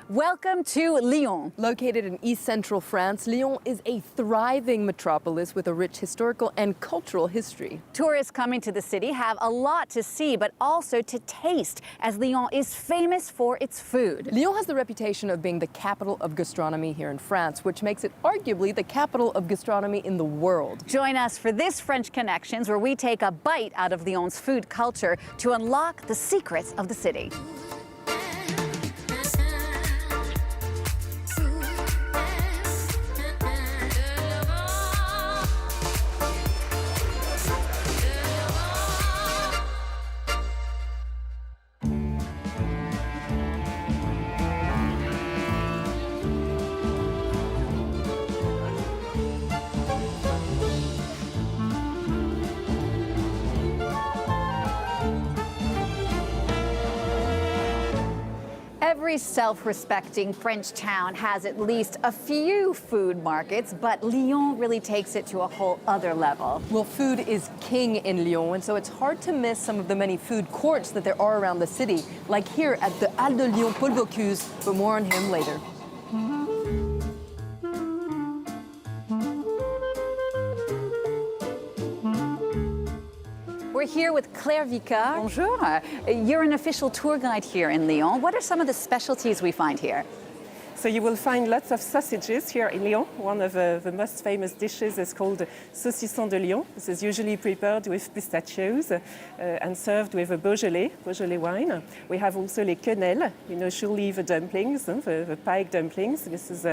Welcome to Lyon. Located in east-central France, Lyon is a thriving metropolis with a rich historical and cultural history. Tourists coming to the city have a lot to see, but also to taste, as Lyon is famous for its food. Lyon has the reputation of being the capital of gastronomy here in France, which makes it arguably the capital of gastronomy in the world. Join us for this French Connections, where we take a bite out of Lyon's food culture to unlock the secrets of the city. Every self-respecting French town has at least a few food markets, but Lyon really takes it to a whole other level. Well, food is king in Lyon, and so it's hard to miss some of the many food courts that there are around the city, like here at the Halles de Lyon Paul Bocuse, but more on him later. We're here with Claire Vicard. Bonjour. You're an official tour guide here in Lyon. What are some of the specialties we find here? So you will find lots of sausages here in Lyon. One of the most famous dishes is called saucisson de Lyon. This is usually prepared with pistachios and served with a Beaujolais wine. We have also les quenelles, surely the dumplings, the pike dumplings. This is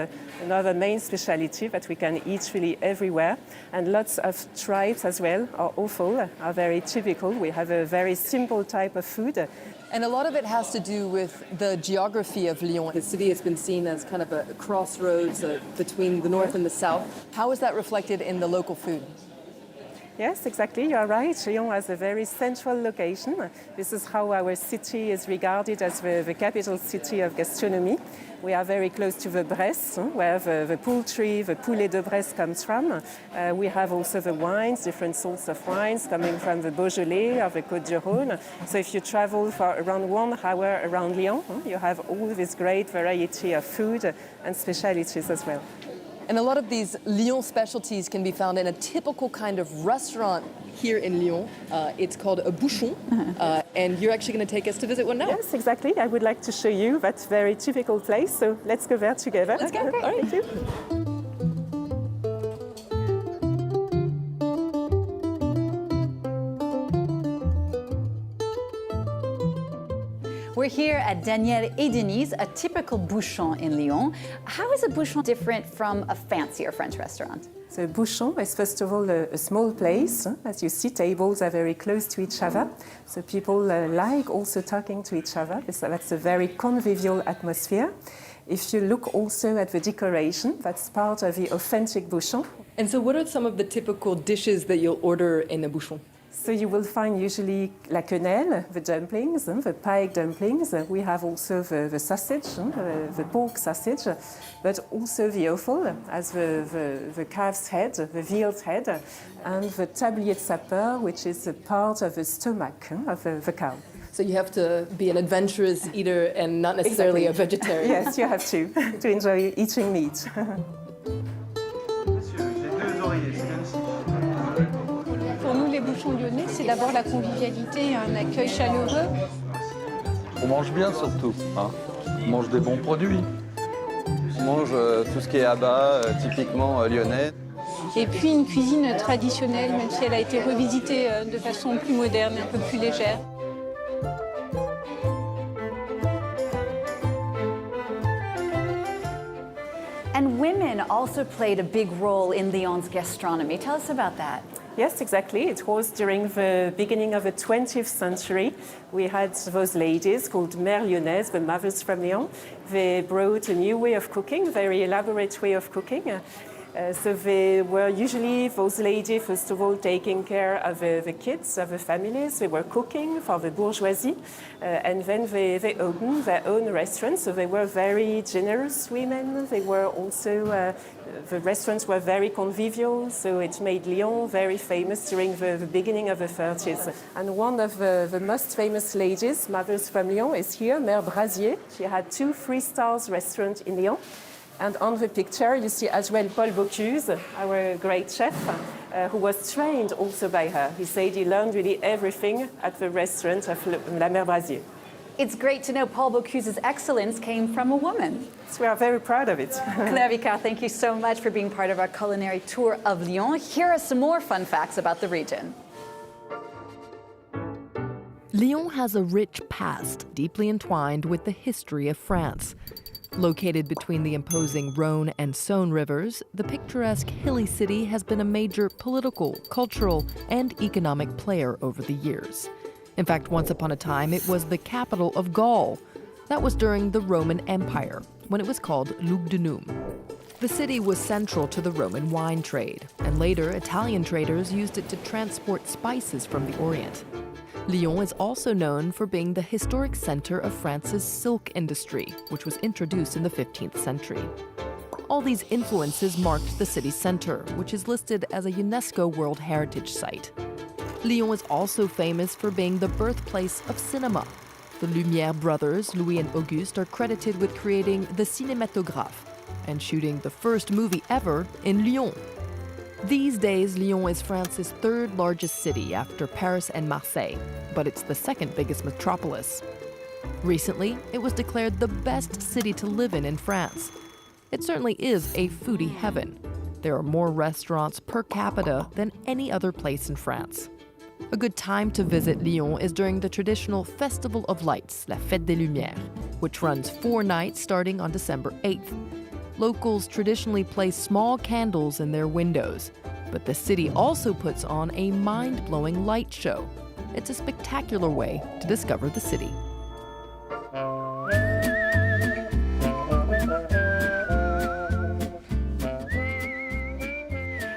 another main specialty that we can eat really everywhere. And lots of tribes as well, or offal, are very typical. We have a very simple type of food. And a lot of it has to do with the geography of Lyon. The city has been seen as kind of a crossroads between the north and the south. How is that reflected in the local food? Yes, exactly, you are right. Lyon has a very central location. This is how our city is regarded as the capital city of gastronomy. We are very close to the Bresse, where the poultry, the poulet de Bresse comes from. We have also the wines, different sorts of wines coming from the Beaujolais or the Côte du Rhône. So if you travel for around 1 hour around Lyon, you have all this great variety of food and specialities as well. And a lot of these Lyon specialties can be found in a typical kind of restaurant here in Lyon. It's called a bouchon, and you're actually going to take us to visit one now. Yes, exactly. I would like to show you that very typical place, so let's go there together. Let's go. All right. Thank you. We're here at Daniel et Denise, a typical bouchon in Lyon. How is a bouchon different from a fancier French restaurant? So bouchon is first of all a small place. As you see, tables are very close to each other. So people like also talking to each other. That's a very convivial atmosphere. If you look also at the decoration, that's part of the authentic bouchon. And so what are some of the typical dishes that you'll order in a bouchon? So you will find usually la quenelle, the dumplings, the pike dumplings. We have also the sausage, the pork sausage, but also the offal, as the calf's head, the veal's head, and the tablier de sapeur, which is a part of the stomach of the cow. So you have to be an adventurous eater and not necessarily a vegetarian. Yes, you have to enjoy eating meat. Pour nous, les bouchons lyonnais, c'est d'abord la convivialité et un accueil chaleureux. On mange bien surtout, hein. On mange des bons produits. On mange tout ce qui est à bas, typiquement lyonnais. Et puis une cuisine traditionnelle, même si elle a été revisitée de façon plus moderne, un peu plus légère. And women also played a big role in Lyon's gastronomy. Tell us about that. Yes, exactly. It was during the beginning of the 20th century. We had those ladies called Mères Lyonnaises, the mothers from Lyon. They brought a new way of cooking, a very elaborate way of cooking. So they were usually, those ladies, first of all, taking care of the kids, of the families. They were cooking for the bourgeoisie. And then they opened their own restaurants. So they were very generous women. They were also, the restaurants were very convivial. So it made Lyon very famous during the beginning of the 30s. And one of the most famous ladies, mothers from Lyon, is here, Mère Brasier. She had 2 3-star restaurants in Lyon. And on the picture, you see as well Paul Bocuse, our great chef, who was trained also by her. He said he learned really everything at the restaurant of La Mère Brasier. It's great to know Paul Bocuse's excellence came from a woman. So we are very proud of it. Claire Vicard, thank you so much for being part of our culinary tour of Lyon. Here are some more fun facts about the region. Lyon has a rich past, deeply entwined with the history of France. Located between the imposing Rhône and Saône rivers, the picturesque hilly city has been a major political, cultural, and economic player over the years. In fact, once upon a time, it was the capital of Gaul. That was during the Roman Empire, when it was called Lugdunum. The city was central to the Roman wine trade, and later Italian traders used it to transport spices from the Orient. Lyon is also known for being the historic center of France's silk industry, which was introduced in the 15th century. All these influences marked the city's center, which is listed as a UNESCO World Heritage Site. Lyon is also famous for being the birthplace of cinema. The Lumière brothers, Louis and Auguste, are credited with creating the cinématographe and shooting the first movie ever in Lyon. These days, Lyon is France's 3rd largest city after Paris and Marseille, but it's the 2nd biggest metropolis. Recently, it was declared the best city to live in France. It certainly is a foodie heaven. There are more restaurants per capita than any other place in France. A good time to visit Lyon is during the traditional Festival of Lights, La Fête des Lumières, which runs 4 nights starting on December 8th. Locals traditionally place small candles in their windows, but the city also puts on a mind-blowing light show. It's a spectacular way to discover the city.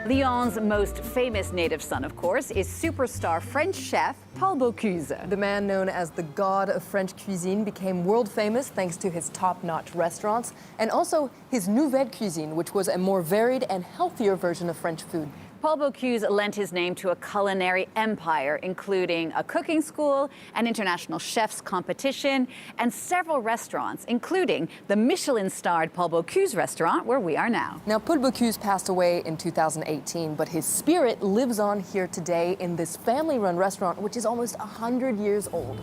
Lyon's most famous native son, of course, is superstar French chef Paul Bocuse. The man known as the god of French cuisine became world famous thanks to his top-notch restaurants and also his nouvelle cuisine, which was a more varied and healthier version of French food. Paul Bocuse lent his name to a culinary empire, including a cooking school, an international chef's competition, and several restaurants, including the Michelin-starred Paul Bocuse restaurant, where we are now. Now, Paul Bocuse passed away in 2018, but his spirit lives on here today in this family-run restaurant, which is almost 100 years old.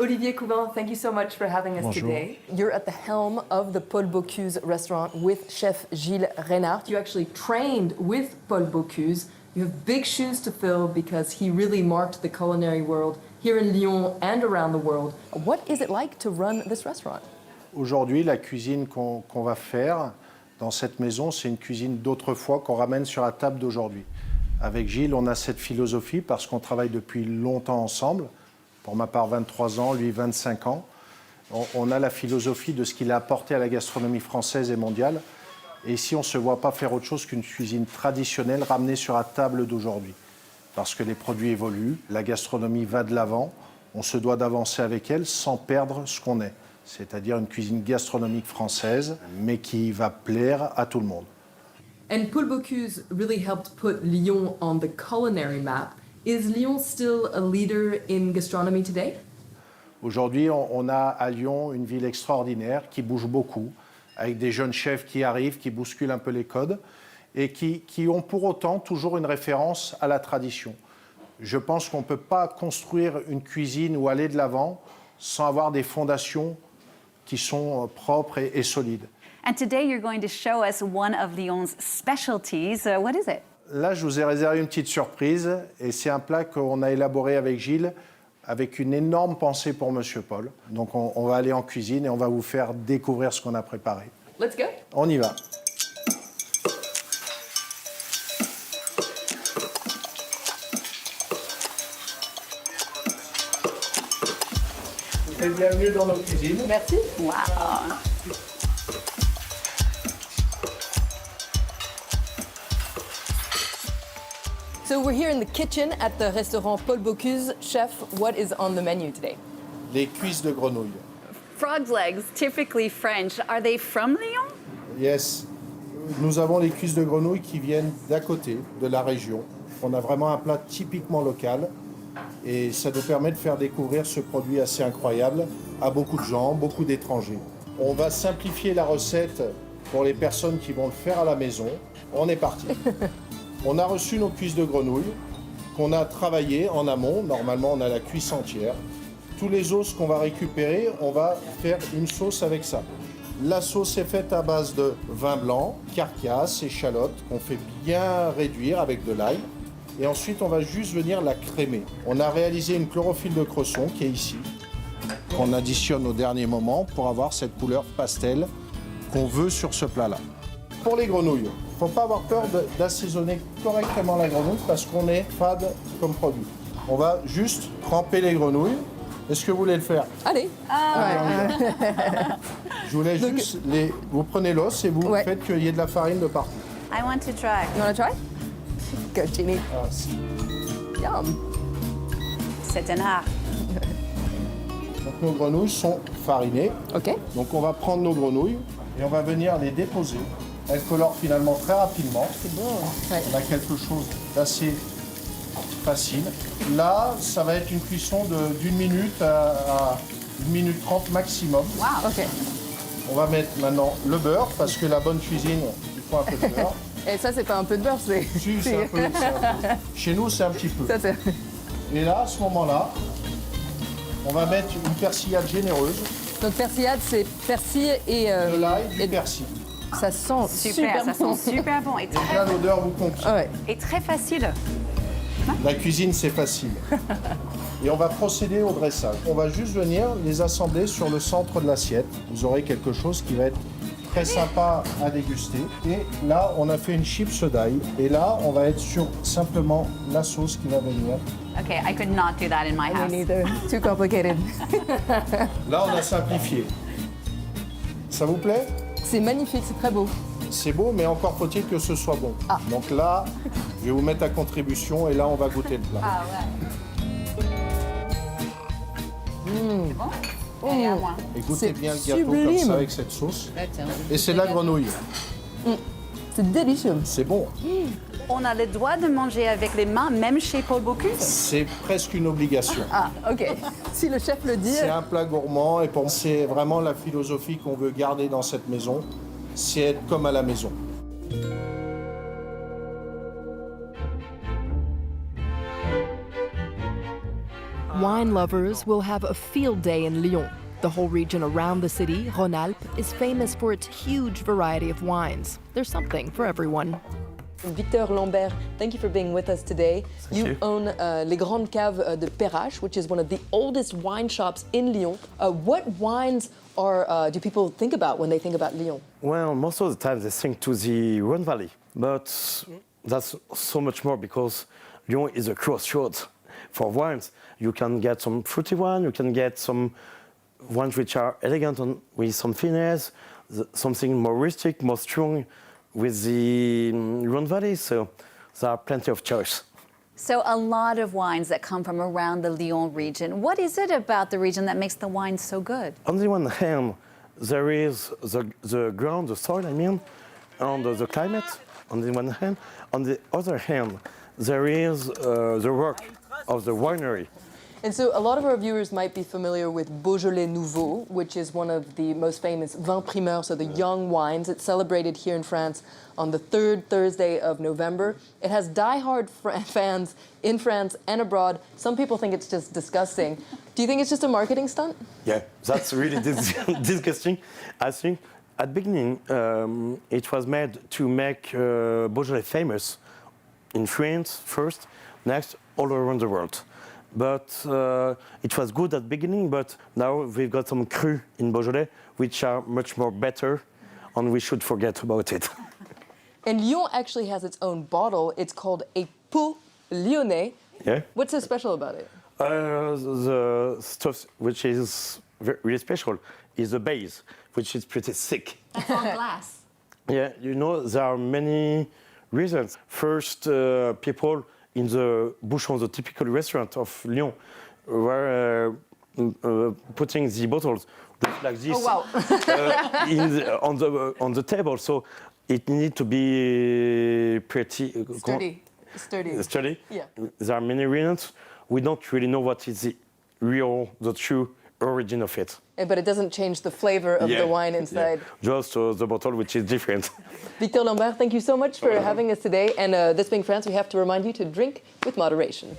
Olivier Couvin, thank you so much for having us Bonjour. today. You're at the helm of the Paul Bocuse restaurant with Chef Gilles Renard. You actually trained with Paul Bocuse. You have big shoes to fill because he really marked the culinary world here in Lyon and around the world. What is it like to run this restaurant? Aujourd'hui, la cuisine qu'on va faire dans cette maison, c'est une cuisine d'autrefois qu'on ramène sur la table d'aujourd'hui. Avec Gilles, on a cette philosophie parce qu'on travaille depuis longtemps ensemble. Pour ma part, 23 ans, lui 25 ans. On a la philosophie de ce qu'il a apporté à la gastronomie française et mondiale. Et ici, on ne se voit pas faire autre chose qu'une cuisine traditionnelle ramenée sur la table d'aujourd'hui. Parce que les produits évoluent, la gastronomie va de l'avant, on se doit d'avancer avec elle sans perdre ce qu'on est. C'est-à-dire une cuisine gastronomique française, mais qui va plaire à tout le monde. And Paul Bocuse really helped put Lyon on the culinary map. Is Lyon still a leader in gastronomy today? Aujourd'hui, on a à Lyon une ville extraordinaire qui bouge beaucoup, avec des jeunes chefs qui arrivent, qui bousculent un peu les codes et qui ont pour autant toujours une référence à la tradition. Je pense qu'on ne peut pas construire une cuisine ou aller de l'avant sans avoir des fondations qui sont propres et solides. And today you're going to show us one of Lyon's specialties. What is it? Là, je vous ai réservé une petite surprise et c'est un plat qu'on a élaboré avec Gilles avec une énorme pensée pour Monsieur Paul. Donc on va aller en cuisine et on va vous faire découvrir ce qu'on a préparé. Let's go. On y va. Vous êtes bienvenue dans nos cuisines. Merci. Wow. So we're here in the kitchen at the restaurant Paul Bocuse. Chef, what is on the menu today? Les cuisses de grenouille. Frog's legs, typically French. Are they from Lyon? Yes. Nous avons les cuisses de grenouille qui viennent d'à côté, de la région. On a vraiment un plat typiquement local et ça nous permet de faire découvrir ce produit assez incroyable à beaucoup de gens, beaucoup d'étrangers. On va simplifier la recette pour les personnes qui vont le faire à la maison. On est parti. On a reçu nos cuisses de grenouille qu'on a travaillées en amont. Normalement, on a la cuisse entière. Tous les os qu'on va récupérer, on va faire une sauce avec ça. La sauce est faite à base de vin blanc, carcasse, échalote, qu'on fait bien réduire avec de l'ail. Et ensuite, on va juste venir la crémer. On a réalisé une chlorophylle de cresson qui est ici, qu'on additionne au dernier moment pour avoir cette couleur pastel qu'on veut sur ce plat-là. Pour les grenouilles, il ne faut pas avoir peur d'assaisonner correctement la grenouille parce qu'on est fade comme produit. On va juste tremper les grenouilles. Est-ce que vous voulez le faire? Allez. Je voulais juste vous prenez l'os et vous faites qu'il y ait de la farine de partout. I want to try. You want to try? Go, Genie. Ah, si. Yum. C'est un art. Donc nos grenouilles sont farinées. OK. Donc on va prendre nos grenouilles et on va venir les déposer. Elles colorent finalement très rapidement. C'est bon. Ouais. On a quelque chose d'assez facile. Là, ça va être une cuisson d'une minute à 1 minute 30 maximum. Wow. OK. On va mettre maintenant le beurre parce que la bonne cuisine, il faut un peu de beurre. Et ça, c'est pas un peu de beurre, c'est... Si, c'est un peu. Chez nous, c'est un petit peu. Ça, c'est... Et là, à ce moment-là, on va mettre une persillade généreuse. Donc persillade, c'est persil et... De l'ail, du et- persil. Ça sent Super, ça bon. sent super bon et Déjà, l'odeur vous conquise. Ouais. et très facile. La cuisine, c'est facile. Et on va procéder au dressage. On va juste venir les assembler sur le centre de l'assiette. Vous aurez quelque chose qui va être très sympa à déguster. Et là, on a fait une chips d'ail. Et là, on va être sur simplement la sauce qui va venir. Okay, I could not do that in my Me house. neither. Too complicated. Là, on a simplifié. Ça vous plaît? C'est magnifique, c'est très beau. C'est beau, mais encore faut-il que ce soit bon. Donc là, je vais vous mettre à contribution et là, on va goûter le plat. Ah ouais. C'est bon? Et à moi. Et goûtez C'est bien le gâteau comme sublime. ça avec cette sauce. Et c'est de la grenouille. C'est délicieux. C'est bon. On a le droit de manger avec les mains, même chez Paul Bocuse? C'est presque une obligation. Ah, OK. Si le chef le dit... C'est un plat gourmand et pour moi, c'est vraiment la philosophie qu'on veut garder dans cette maison. C'est être comme à la maison. Wine lovers will have a field day in Lyon. The whole region around the city, Rhône-Alpes, is famous for its huge variety of wines. There's something for everyone. Victor Lambert, thank you for being with us today. You own Les Grandes Caves de Perrache, which is one of the oldest wine shops in Lyon. What wines do people think about when they think about Lyon? Well, most of the time they think to the Rhone Valley, but that's so much more because Lyon is a crossroads for wines. You can get some fruity wine, you can get some wines which are elegant and with some finesse, something more rustic, more strong with the Rhone Valley, so there are plenty of choice. So a lot of wines that come from around the Lyon region. What is it about the region that makes the wine so good? On the one hand, there is the ground, the soil, I mean, and the climate, on the one hand. On the other hand, there is the work of the winery. And so a lot of our viewers might be familiar with Beaujolais Nouveau, which is one of the most famous vins primeurs, so the young wines. It's celebrated here in France on the third Thursday of November. It has die-hard fans in France and abroad. Some people think it's just disgusting. Do you think it's just a marketing stunt? Yeah, that's really disgusting. I think at the beginning it was made to make Beaujolais famous in France first, next all around the world. But it was good at the beginning, but now we've got some cru in Beaujolais, which are much more better, and we should forget about it. And Lyon actually has its own bottle. It's called a pot lyonnais. Yeah. What's so special about it? The stuff which is really special is the base, which is pretty thick. That's all glass. Yeah, you know, there are many reasons. First, people in the bouchon, the typical restaurant of Lyon, were putting the bottles like this on the table. So it needs to be pretty Sturdy. Yeah. There are many reasons. We don't really know what is the true origin of it. But it doesn't change the flavor of the wine inside. Yeah. Just the bottle, which is different. Victor Lambert, thank you so much for having us today. And this being France, we have to remind you to drink with moderation.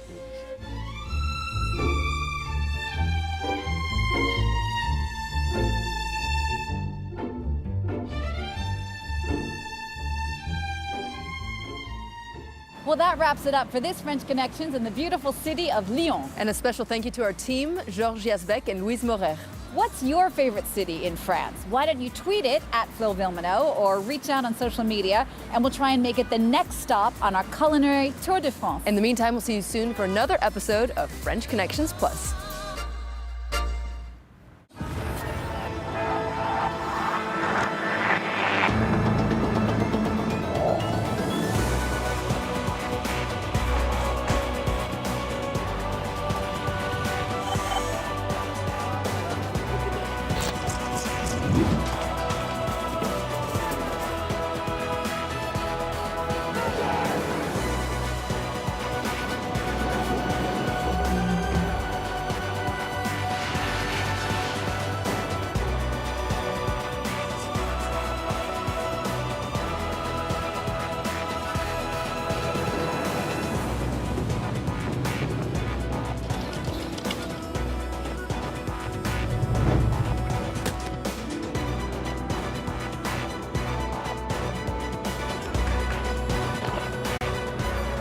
Well, that wraps it up for this French Connections in the beautiful city of Lyon. And a special thank you to our team, Georges Jasbeck and Louise Morer. What's your favorite city in France? Why don't you tweet it at Villeminot or reach out on social media, and we'll try and make it the next stop on our culinary tour de France. In the meantime, we'll see you soon for another episode of French Connections Plus.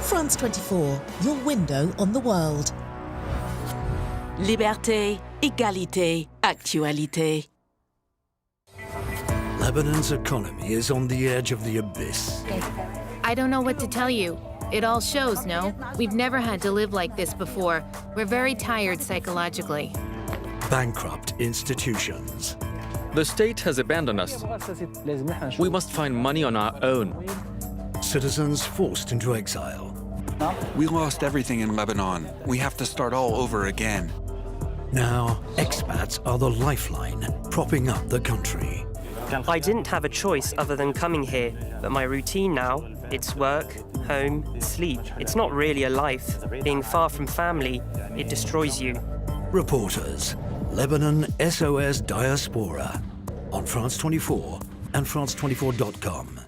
France 24, your window on the world. Liberté, égalité, actualité. Lebanon's economy is on the edge of the abyss. I don't know what to tell you. It all shows, no? We've never had to live like this before. We're very tired psychologically. Bankrupt institutions. The state has abandoned us. We must find money on our own. Citizens forced into exile. We lost everything in Lebanon. We have to start all over again. Now, expats are the lifeline, propping up the country. I didn't have a choice other than coming here, but my routine now, it's work, home, sleep. It's not really a life. Being far from family, it destroys you. Reporters, Lebanon SOS Diaspora, on France 24 and France24.com.